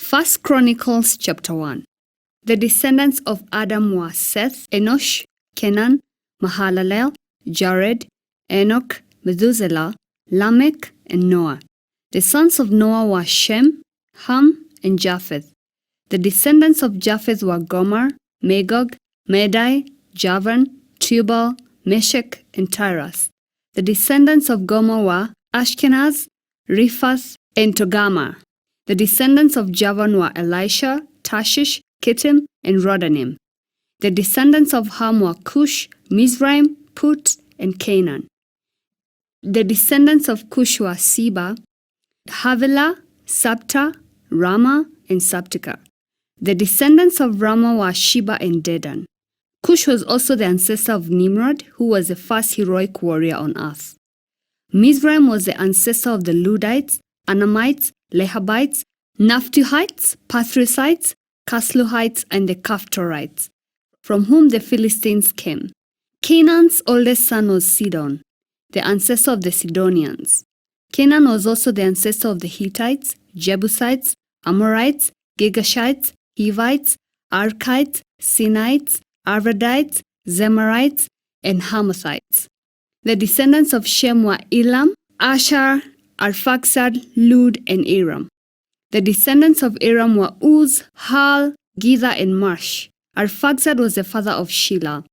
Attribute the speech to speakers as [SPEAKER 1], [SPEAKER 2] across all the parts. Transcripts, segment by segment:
[SPEAKER 1] First Chronicles chapter 1. The descendants of Adam were Seth, Enosh, Kenan, Mahalalel, Jared, Enoch, Methuselah, Lamech, and Noah. The sons of Noah were Shem, Ham, and Japheth. The descendants of Japheth were Gomer, Magog, Madai, Javan, Tubal, Meshech, and Tiras. The descendants of Gomer were Ashkenaz, Riphath, and Togarmah. The descendants of Javan were Elisha, Tarshish, Kittim, and Rodanim. The descendants of Ham were Cush, Mizraim, Put, and Canaan. The descendants of Cush were Seba, Havilah, Sabta, Ramah, and Sabtika. The descendants of Ramah were Sheba and Dedan. Cush was also the ancestor of Nimrod, who was the first heroic warrior on earth. Mizraim was the ancestor of the Ludites, Anamites, Lehabites, Naphtuhites, Pathrusites, Casluhites, and the Caphtorites, from whom the Philistines came. Canaan's oldest son was Sidon, the ancestor of the Sidonians. Canaan was also the ancestor of the Hittites, Jebusites, Amorites, Girgashites, Hivites, Arkites, Sinites, Arvadites, Zemarites, and Hamathites. The descendants of Shem were Elam, Asher, Arphaxad, Lud, and Aram. The descendants of Aram were Uz, Hal, Githa, and Marsh. Arphaxad was the father of Shelah.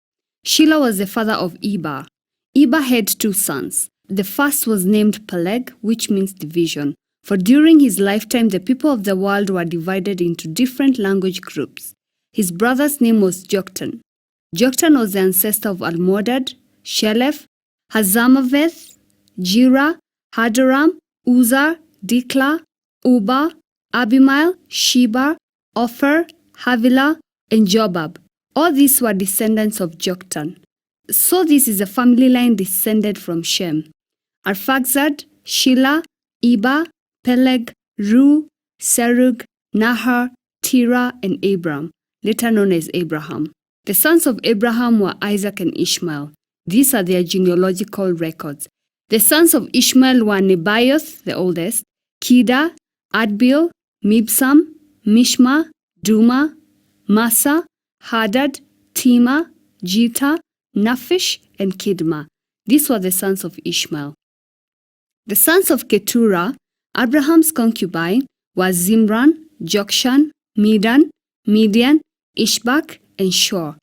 [SPEAKER 1] Shelah was the father of Eber. Eber had two sons. The first was named Peleg, which means division, for during his lifetime the people of the world were divided into different language groups. His brother's name was Joktan. Joktan was the ancestor of Almodad, Shelef, Hazamaveth, Jira, Hadoram, Uzzah, Dikla, Uba, Abimael, Sheba, Ophir, Havilah, and Jobab. All these were descendants of Joktan. So this is a family line descended from Shem. Arphaxad, Shelah, Eber, Peleg, Ru, Serug, Nahar, Terah, and Abram, later known as Abraham. The sons of Abraham were Isaac and Ishmael. These are their genealogical records. The sons of Ishmael were Nebaioth, the oldest, Kedar, Adbeel, Mibsam, Mishma, Duma, Massa, Hadad, Tema, Jita, Naphish, and Kidma. These were the sons of Ishmael. The sons of Keturah, Abraham's concubine, were Zimran, Jokshan, Medan, Midian, Ishbak, and Shor.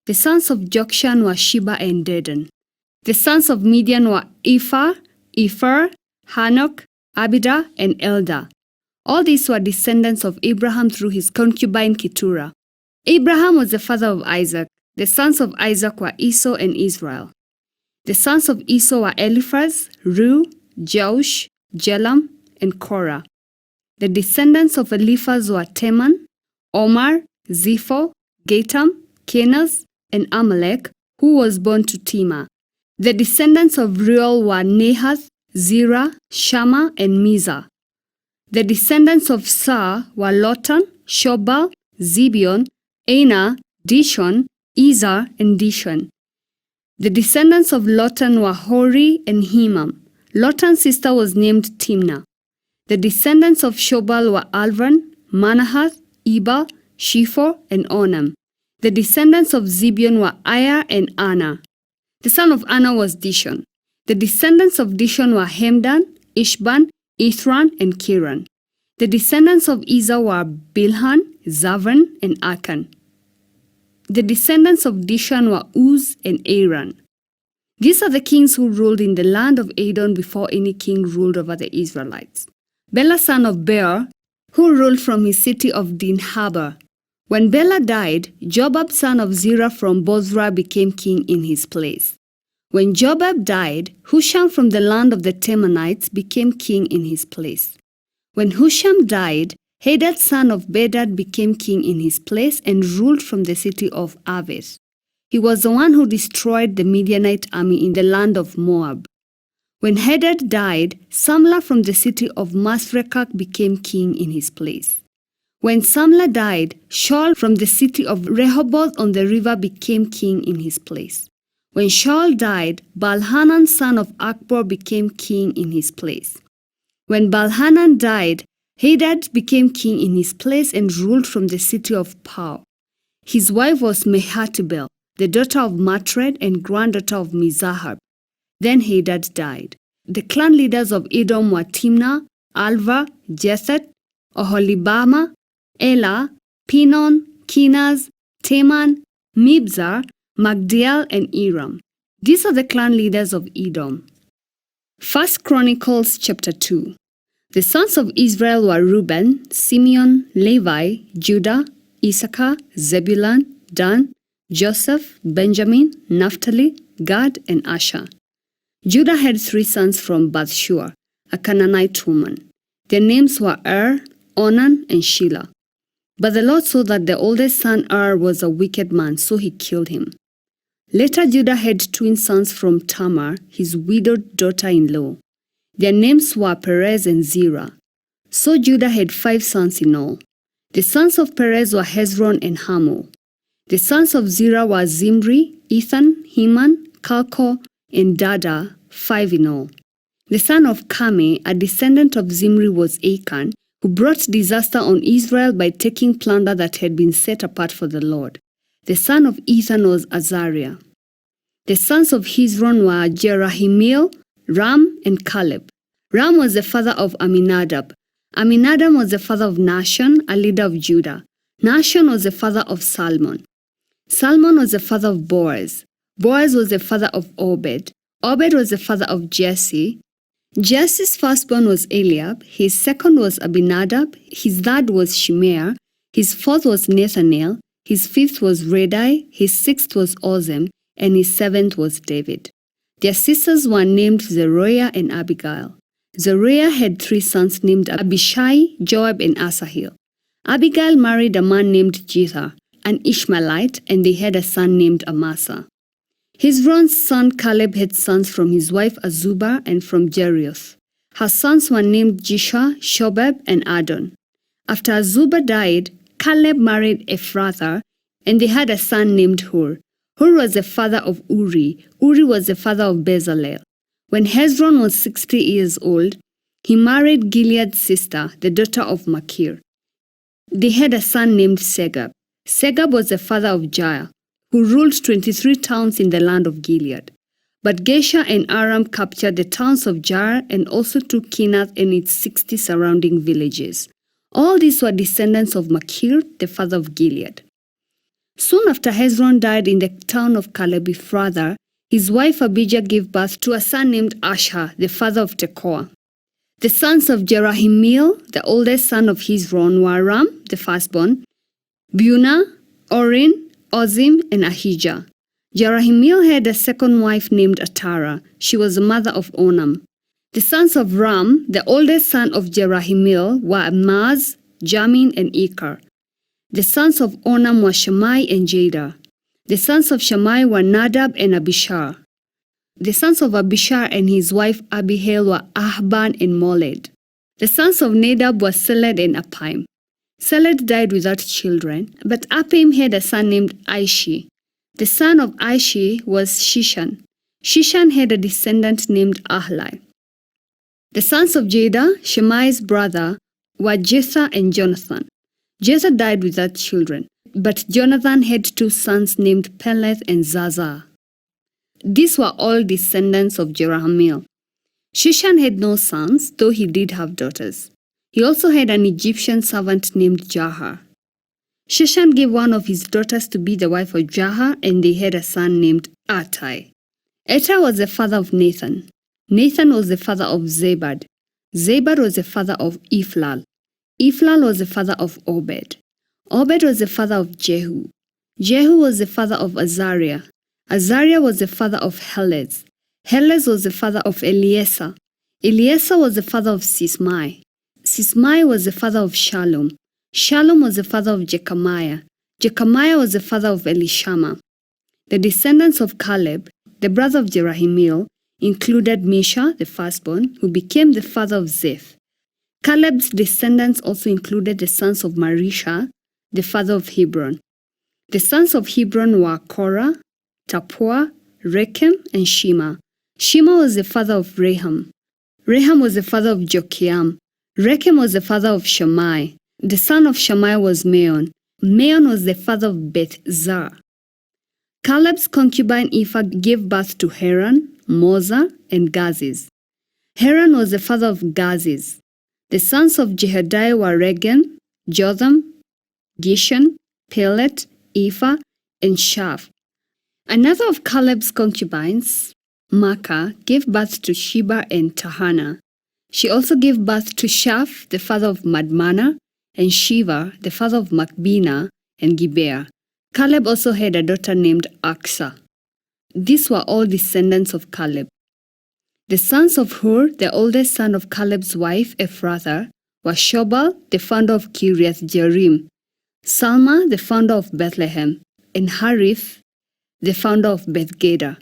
[SPEAKER 1] The sons of Jokshan were Sheba and Dedan. The sons of Midian were Ephah, Epher, Hanok, Abida, and Eldah. All these were descendants of Abraham through his concubine Keturah. Abraham was the father of Isaac. The sons of Isaac were Esau and Israel. The sons of Esau were Eliphaz, Ru, Jeush, Jelam, and Korah. The descendants of Eliphaz were Teman, Omar, Zepho, Gatam, Kenaz, and Amalek, who was born to Timah. The descendants of Reuel were Nahath, Zerah, Shammah, and Mizah. The descendants of Sar were Lotan, Shobal, Zibeon, Anah, Dishon, Ezer, and Dishon. The descendants of Lotan were Hori and Himam. Lotan's sister was named Timnah. The descendants of Shobal were Alvan, Manahath, Ebal, Shepho, and Onam. The descendants of Zibeon were Aya and Anna. The son of Anna was Dishon. The descendants of Dishon were Hemdan, Ishban, Ithran, and Kiran. The descendants of Ezer were Bilhan, Zavan, and Achan. The descendants of Dishan were Uz and Aaron. These are the kings who ruled in the land of Edom before any king ruled over the Israelites. Bela son of Beor, who ruled from his city of Dinhabah. When Bela died, Jobab son of Zerah from Bozrah became king in his place. When Jobab died, Husham from the land of the Temanites became king in his place. When Husham died, Hadad son of Bedad became king in his place and ruled from the city of Aves. He was the one who destroyed the Midianite army in the land of Moab. When Hadad died, Samlah from the city of Masrekah became king in his place. When Samlah died, Shaul from the city of Rehoboth on the river became king in his place. When Shaul died, Baal-Hanan son of Akbor became king in his place. When Baal-Hanan died, Hadad became king in his place and ruled from the city of Pau. His wife was Mehetabel, the daughter of Matred and granddaughter of Mizahab. Then Hadad died. The clan leaders of Edom were Timnah, Alva, Jethet, Oholibama, Elah, Pinon, Kenaz, Teman, Mibzar, Magdiel, and Iram. These are the clan leaders of Edom. 1 Chronicles chapter 2. The sons of Israel were Reuben, Simeon, Levi, Judah, Issachar, Zebulun, Dan, Joseph, Benjamin, Naphtali, Gad, and Asher. Judah had 3 sons from Bathshua, a Canaanite woman. Their names were Onan, and Shelah. But the Lord saw that the oldest son was a wicked man, so he killed him. Later Judah had twin sons from Tamar, his widowed daughter-in-law. Their names were Perez and Zerah. So Judah had 5 sons in all. The sons of Perez were Hezron and Hamul. The sons of Zerah were Zimri, Ethan, Heman, Calcol, and Dada, 5 in all. The son of Carmi, a descendant of Zimri, was Achan, who brought disaster on Israel by taking plunder that had been set apart for the Lord. The son of Ethan was Azariah. The sons of Hezron were Jerahimeel, Ram, and Caleb. Ram was the father of Aminadab. Aminadab was the father of Nahshon, a leader of Judah. Nahshon was the father of Salmon. Salmon was the father of Boaz. Boaz was the father of Obed. Obed was the father of Jesse. Jesse's firstborn was Eliab. His second was Abinadab. His third was Shema. His fourth was Nathanael. His fifth was Redai. His sixth was Ozem. And his 7th was David. Their sisters were named Zeruiah and Abigail. Zeruiah had 3 sons named Abishai, Joab, and Asahel. Abigail married a man named Jether, an Ishmaelite, and they had a son named Amasa. Hezron's son Caleb had sons from his wife Azubah and from Jerioth. Her sons were named Jisha, Shobab, and Adon. After Azubah died, Caleb married Ephrathah, and they had a son named Hur. Hur was the father of Uri. Uri was the father of Bezalel. When Hezron was 60 years old, he married Gilead's sister, the daughter of Machir. They had a son named Segub. Segub was the father of Jair, who ruled 23 towns in the land of Gilead. But Gesher and Aram captured the towns of Jair and also took Kenath and its 60 surrounding villages. All these were descendants of Machir, the father of Gilead. Soon after Hezron died in the town of Caleb-Ephrathah, his wife Abijah gave birth to a son named Asher, the father of Tekoa. The sons of Jerahimeel, the oldest son of Hezron, were Ram, the firstborn, Bunah, Orin, Ozim, and Ahijah. Jerahimeel had a second wife named Atara. She was the mother of Onam. The sons of Ram, the oldest son of Jerahimeel, were Maz, Jamin, and Ikar. The sons of Onam were Shammai and Jada. The sons of Shammai were Nadab and Abishar. The sons of Abishar and his wife Abihail were Ahban and Moled. The sons of Nadab were Seled and Apim. Seled died without children, but Apim had a son named Aishi. The son of Aishi was Shishan. Shishan had a descendant named Ahlai. The sons of Jada, Shemai's brother, were Jether and Jonathan. Jether died without children, but Jonathan had 2 sons named Peleth and Zaza. These were all descendants of Jerahmeel. Shishan had no sons, though he did have daughters. He also had an Egyptian servant named Jahar. Shishan gave one of his daughters to be the wife of Jahar, and they had a son named Attai. Attai was the father of Nathan. Nathan was the father of Zabad. Zabad was the father of Ephlal. Ephlal was the father of Obed. Obed was the father of Jehu. Jehu was the father of Azariah. Azariah was the father of Helez. Helez was the father of Eliezer. Eliezer was the father of Sismai. Sismai was the father of Shalom. Shalom was the father of Jechamiah. Jechamiah was the father of Elishama. The descendants of Caleb, the brother of Jerahmeel, included Misha, the firstborn, who became the father of Zeph. Caleb's descendants also included the sons of Marisha, the father of Hebron. The sons of Hebron were Korah, Tappuah, Rekem, and Shema. Shema was the father of Rehum. Rehum was the father of Jokiam. Rekem was the father of Shema. The son of Shema was Meon. Meon was the father of Beth-zar. Caleb's concubine Ephah gave birth to Haran, Moza, and Gazis. Haran was the father of Gazis. The sons of Jehediah were Rekem, Jotham, Gishan, Pelet, Ephah, and Shaph. Another of Caleb's concubines, Maacah, gave birth to Sheba and Tahana. She also gave birth to Shaph, the father of Madmana, and Shiva, the father of Macbena and Gibeah. Caleb also had a daughter named Aksa. These were all descendants of Caleb. The sons of Hur, the oldest son of Caleb's wife Ephrathah, were Shobal, the founder of Kiriath Jearim, Salma, the founder of Bethlehem, and Hariph, the founder of Beth-Gader.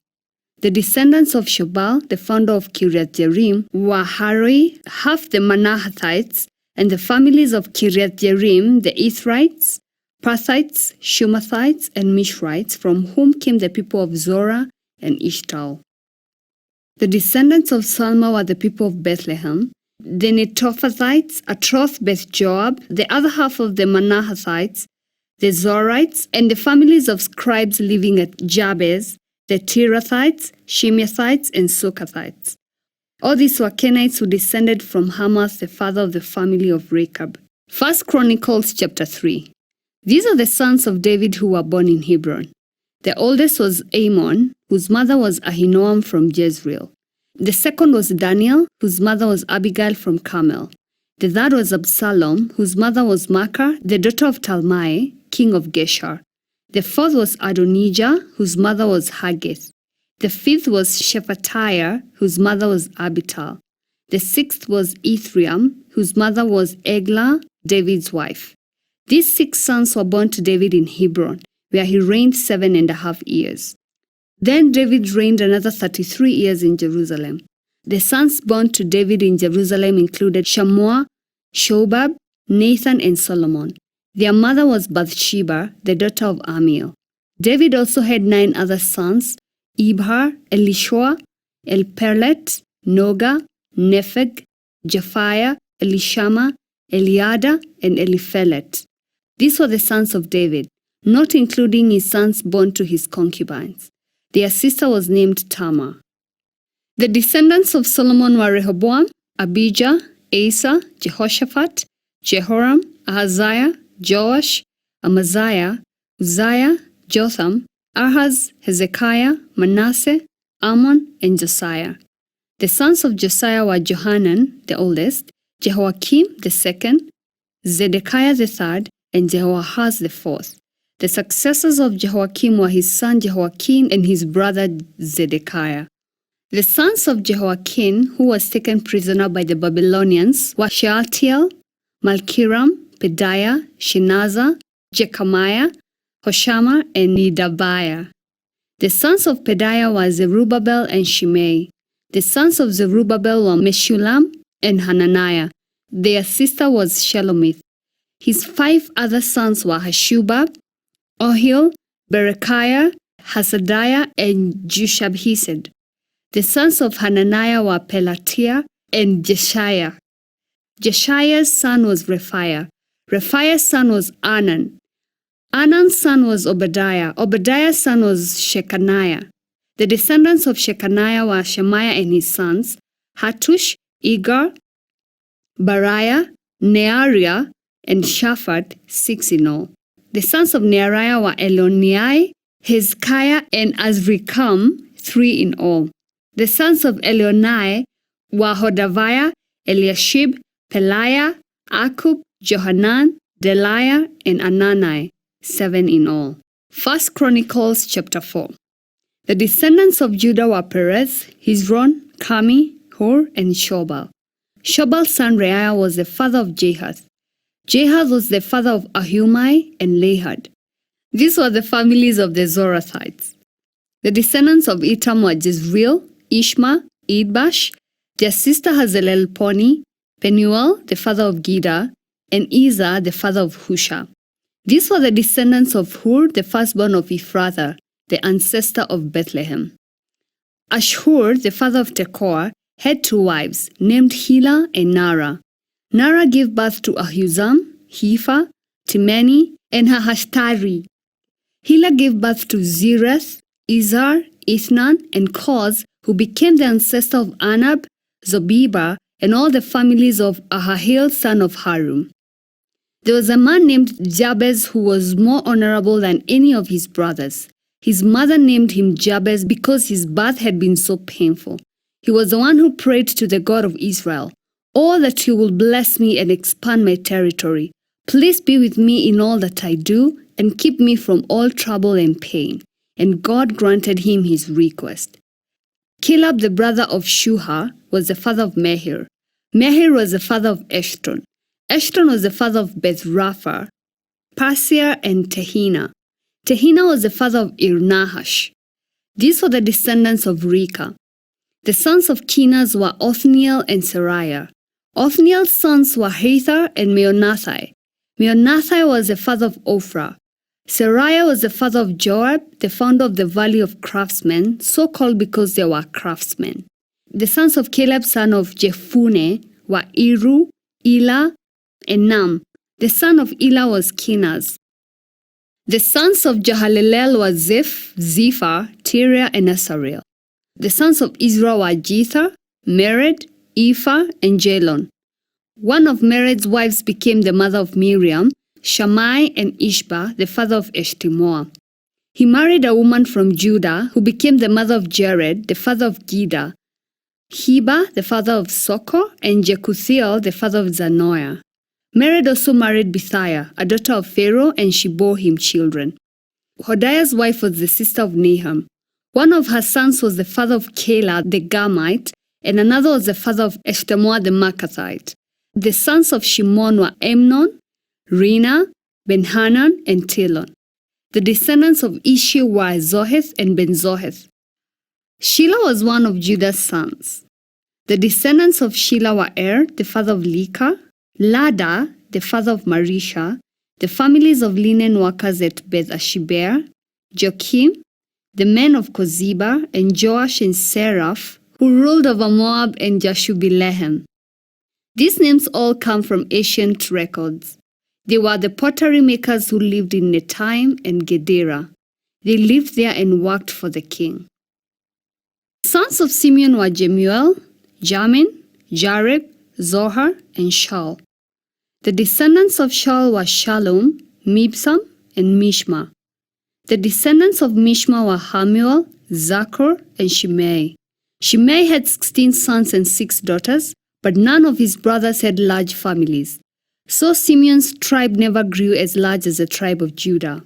[SPEAKER 1] The descendants of Shobal, the founder of Kiriath Jearim, were Haroi, half the Manahathites, and the families of Kiriath Jearim, the Ithrites, Parthites, Shumathites, and Mishrites, from whom came the people of Zorah and Eshtaol. The descendants of Salma were the people of Bethlehem, the Netophathites, Atroth Beth-Joab, the other half of the Manahathites, the Zorites, and the families of scribes living at Jabez, the Tirathites, Shimeathites, and Sukathites. All these were Kenites who descended from Hamath, the father of the family of Rechab. 1 Chronicles chapter 3. These are the sons of David who were born in Hebron. The oldest was Amon, whose mother was Ahinoam from Jezreel. The second was Daniel, whose mother was Abigail from Carmel. The third was Absalom, whose mother was Maacah, the daughter of Talmai, king of Geshur. The fourth was Adonijah, whose mother was Haggith. The fifth was Shephatiah, whose mother was Abital. The sixth was Ithream, whose mother was Eglah, David's wife. These 6 sons were born to David in Hebron, where he reigned 7.5 years. Then David reigned another 33 years in Jerusalem. The sons born to David in Jerusalem included Shammua, Shobab, Nathan, and Solomon. Their mother was Bathsheba, the daughter of Amiel. David also had 9 other sons, Ibhar, Elishua, Elpelet, Noga, Nepheg, Japhiah, Elishama, Eliada, and Eliphelet. These were the sons of David, not including his sons born to his concubines. Their sister was named Tamar. The descendants of Solomon were Rehoboam, Abijah, Asa, Jehoshaphat, Jehoram, Ahaziah, Joash, Amaziah, Uzziah, Jotham, Ahaz, Hezekiah, Manasseh, Amon, and Josiah. The sons of Josiah were Johanan, the oldest, Jehoiakim, the second, Zedekiah the third, and Jehoahaz the fourth. The successors of Jehoiakim were his son Jehoiakim and his brother Zedekiah. The sons of Jehoiakim, who was taken prisoner by the Babylonians, were Shealtiel, Malkiram, Pedaiah, Shenazah, Jechamiah, Hoshama, and Nedabiah. The sons of Pedaiah were Zerubbabel and Shimei. The sons of Zerubbabel were Meshullam and Hananiah. Their sister was Shelomith. His 5 other sons were Hashubab, Ohil, Berechiah, Hasadiah, and Jushabhesed. The sons of Hananiah were Pelatiah and Jeshiah. Jeshiah's son was Rephiah. Rephiah's son was Anan. Anan's son was Obadiah. Obadiah's son was Shechaniah. The descendants of Shechaniah were Shemaiah and his sons, Hattush, Igar, Bariah, Neariah, and Shaphat, 6 in all. The sons of Neariah were Elonai, Hezekiah, and Azrikam, 3 in all. The sons of Elonai were Hodaviah, Eliashib, Peliah, Akub, Johanan, Deliah, and Anani, 7 in all. 1 Chronicles chapter 4. The descendants of Judah were Perez, Hezron, Carmi, Hur, and Shobal. Shobal's son Reiah was the father of Jahath. Jahath was the father of Ahumai and Lahad. These were the families of the Zorathites. The descendants of Etam were Jezreel, Ishma, Idbash, their sister Hazelelponi, Penuel, the father of Gedor, and Ezer, the father of Husha. These were the descendants of Hur, the firstborn of Ephrathah, the ancestor of Bethlehem. Ashhur, the father of Tekoa, had 2 wives, named Hilah and Nara. Nara gave birth to Ahuzam, Hepher, Timeni, and Hahashtari. Elah gave birth to Zereth, Izhar, Ithnan, and Koz, who became the ancestor of Anab, Zobeba, and all the families of Ahahil, son of Harum. There was a man named Jabez who was more honorable than any of his brothers. His mother named him Jabez because his birth had been so painful. He was the one who prayed to the God of Israel, "Oh, that you will bless me and expand my territory. Please be with me in all that I do and keep me from all trouble and pain." And God granted him his request. Caleb, the brother of Shuha, was the father of Mehir. Mehir was the father of Eshton. Eshton was the father of Beth-Rapha, Paseah, and Tehina. Tehina was the father of Ir-Nahash. These were the descendants of Rekem. The sons of Kenaz were Othniel and Seraiah. Othniel's sons were Hether and Meonathai. Meonathai was the father of Ophrah. Seraiah was the father of Joab, the founder of the Valley of Craftsmen, so called because they were craftsmen. The sons of Caleb, son of Jephunneh, were Iru, Elah, and Naam. The son of Elah was Kenaz. The sons of Jahalelel were Ziph, Zephyr, Tiria, and Asarel. The sons of Israel were Jether, Mered, Ephah, and Jalon. One of Mered's wives became the mother of Miriam, Shammai, and Ishba, the father of Eshtemoa. He married a woman from Judah who became the mother of Jared, the father of Gedor, Heba, the father of Soko, and Jekuthiel, the father of Zanoah. Mered also married Bithiah, a daughter of Pharaoh, and she bore him children. Hodiah's wife was the sister of Nahum. One of her sons was the father of Keilah the Gamite, and another was the father of Eshtemoa the Maacathite. The sons of Shimon were Amnon, Rina, Ben-Hanan, and Tilon. The descendants of Ishi were Zoheth and Ben-Zoheth. Shelah was one of Judah's sons. The descendants of Shelah were Er, the father of Leka, Lada, the father of Marisha, the families of linen workers at Beth-Ashibea, Joachim, the men of Kozeba, and Joash and Seraph, who ruled over Moab and Jashubilehem. These names all come from ancient records. They were the pottery makers who lived in Netaim and Gedera. They lived there and worked for the king. The sons of Simeon were Jemuel, Jamin, Jareb, Zohar, and Shaul. The descendants of Shaul were Shalom, Mibsam, and Mishma. The descendants of Mishma were Hamuel, Zakur, and Shimei. Shimei had 16 sons and 6 daughters, but none of his brothers had large families. So Simeon's tribe never grew as large as the tribe of Judah.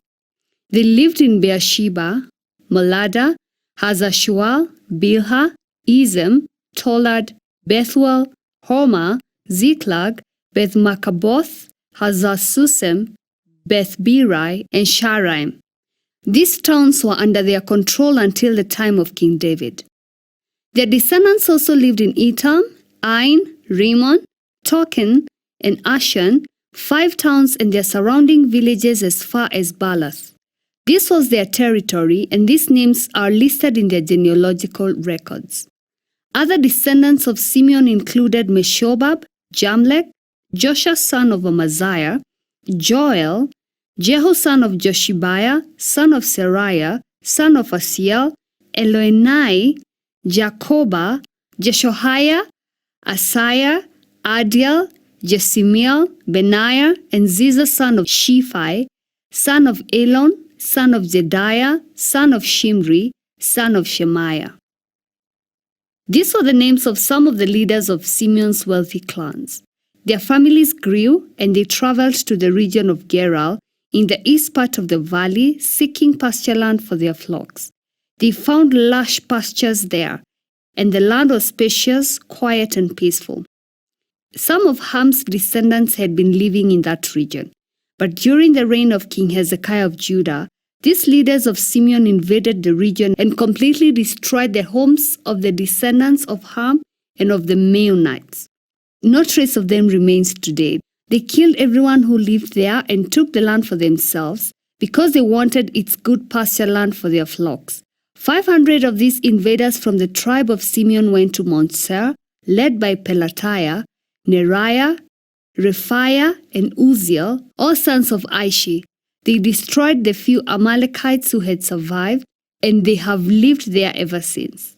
[SPEAKER 1] They lived in Beersheba, Molada, Hazar-Shual, Bilhah, Ezem, Tolad, Bethuel, Hormah, Ziklag, Beth-Marcaboth, Hazar-Susem, Beth-Birai, and Sharaim. These towns were under their control until the time of King David. Their descendants also lived in Etam, Ain, Rimmon, Token, and Ashan, 5 towns and their surrounding villages as far as Baalath. This was their territory, and these names are listed in their genealogical records. Other descendants of Simeon included Meshobab, Jamlech, Joshua son of Amaziah, Joel, Jehu son of Joshibiah, son of Seraiah, son of Asiel, Eloenai, Jacoba, Jeshoiah, Asaiah, Adiel, Jesimiel, Benaiah, and Ziza son of Shiphi, son of Elon, son of Jediah, son of Shimri, son of Shemaiah. These were the names of some of the leaders of Simeon's wealthy clans. Their families grew, and they traveled to the region of Gerar in the east part of the valley, seeking pasture land for their flocks. They found lush pastures there, and the land was spacious, quiet, and peaceful. Some of Ham's descendants had been living in that region, but during the reign of King Hezekiah of Judah, these leaders of Simeon invaded the region and completely destroyed the homes of the descendants of Ham and of the Meunites. No trace of them remains today. They killed everyone who lived there and took the land for themselves because they wanted its good pasture land for their flocks. 500 of these invaders from the tribe of Simeon went to Mount Seir, led by Pelatiah, Neriah, Rephaiah, and Uzziel, all sons of Ishi. They destroyed the few Amalekites who had survived, and they have lived there ever since.